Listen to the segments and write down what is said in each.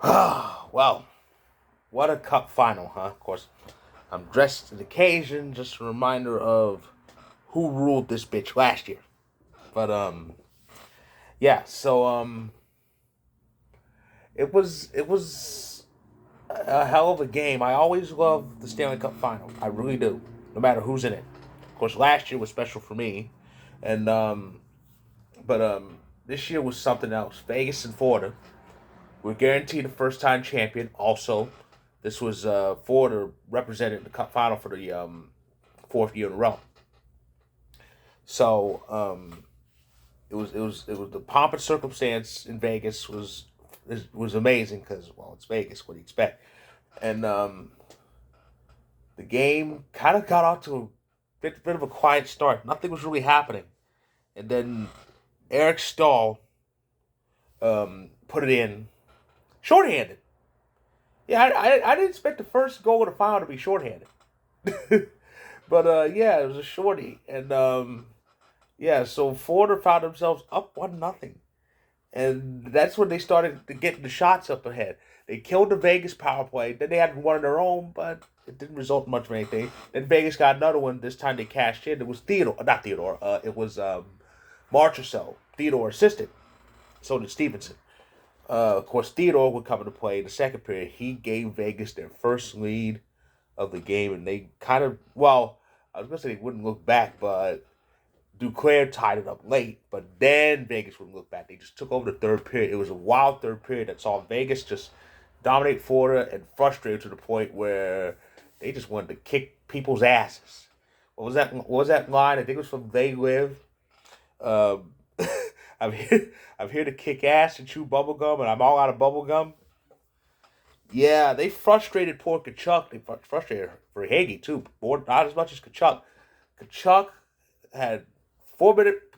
Well, what a cup final, huh? Of course, I'm dressed to the occasion, just a reminder of who ruled this bitch last year. But yeah. So it was a hell of a game. I always love the Stanley Cup final. I really do, no matter who's in it. Of course, last year was special for me, and but this year was something else. Vegas and Florida were guaranteed a first time champion. Also, this was Florida represented the Cup final for the fourth year in a row. So it was the pomp and circumstance in Vegas was amazing because, well, it's Vegas. What do you expect? And the game kind of got off to a bit of a quiet start. Nothing was really happening, and then Eric Stahl put it in shorthanded. Yeah, I didn't expect the first goal of the final to be shorthanded. But yeah, it was a shorty, and yeah, so Florida found themselves up 1-0, and that's when they started to get the shots up ahead. They killed the Vegas power play. Then they had one of their own, but it didn't result in much of anything. Then Vegas got another one. This time they cashed in. It was Theodore, not Theodore. It was March or so. Theodore assisted. So did Stevenson. Of course, Theodore would come into play in the second period. He gave Vegas their first lead of the game, and they kind of, well, I was gonna say they wouldn't look back, but Duclair tied it up late. But then Vegas wouldn't look back. They just took over the third period. It was a wild third period that saw Vegas just dominate Florida and frustrate to the point where they just wanted to kick people's asses. What was that? What was that line? I think it was from They Live. Um, I'm here to kick ass and chew bubblegum, and I'm all out of bubblegum. Yeah, they frustrated poor Kachuk. They frustrated Verhage too. More, not as much as Kachuk. Kachuk had 4 minute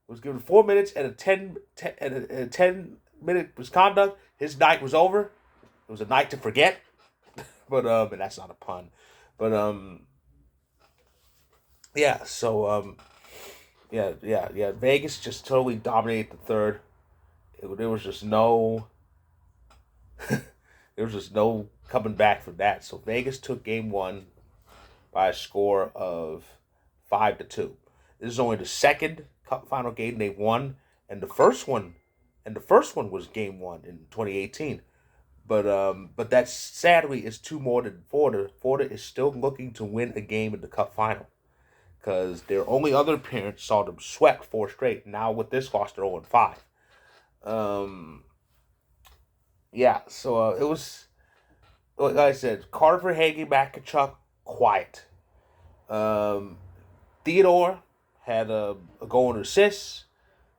was given 4 minutes and a 10 minute misconduct. His night was over. It was a night to forget. But and that's not a pun. But yeah. So yeah. Vegas just totally dominated the third. There was just no there was just no coming back from that. So Vegas took game one by a score of 5-2. This is only the second Cup final game they won, and the first one was game one in 2018. But that sadly is two more than Florida. Florida is still looking to win a game in the Cup final because their only other appearance saw them swept four straight. Now with this loss, they're 0-5. Um, yeah, so it was like I said, Carter Hagee, Kachuk, quiet. Um, Theodore had a goal and assist.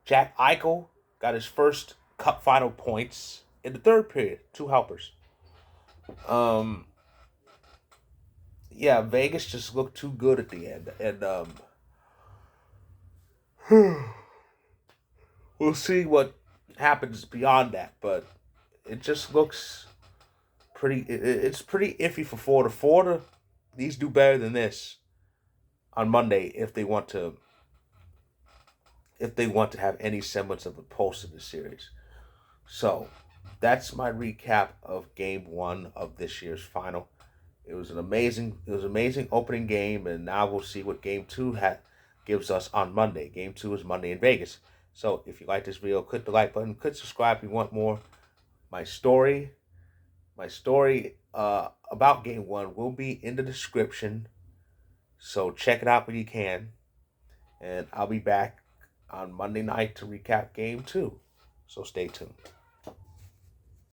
Jack Eichel got his first Cup final points in the third period. Two helpers. Um, yeah, Vegas just looked too good at the end, and we'll see what happens beyond that. But it just looks pretty. It's pretty iffy for Florida. Florida needs to do better than this on Monday if they want to have any semblance of a pulse in the series. So that's my recap of game one of this year's final. It was an amazing opening game, and now we'll see what game two gives us on Monday. Game two is Monday in Vegas. So if you like this video, click the like button, click subscribe if you want more. My story, my story about game one will be in the description. So check it out when you can. And I'll be back on Monday night to recap game two. So stay tuned.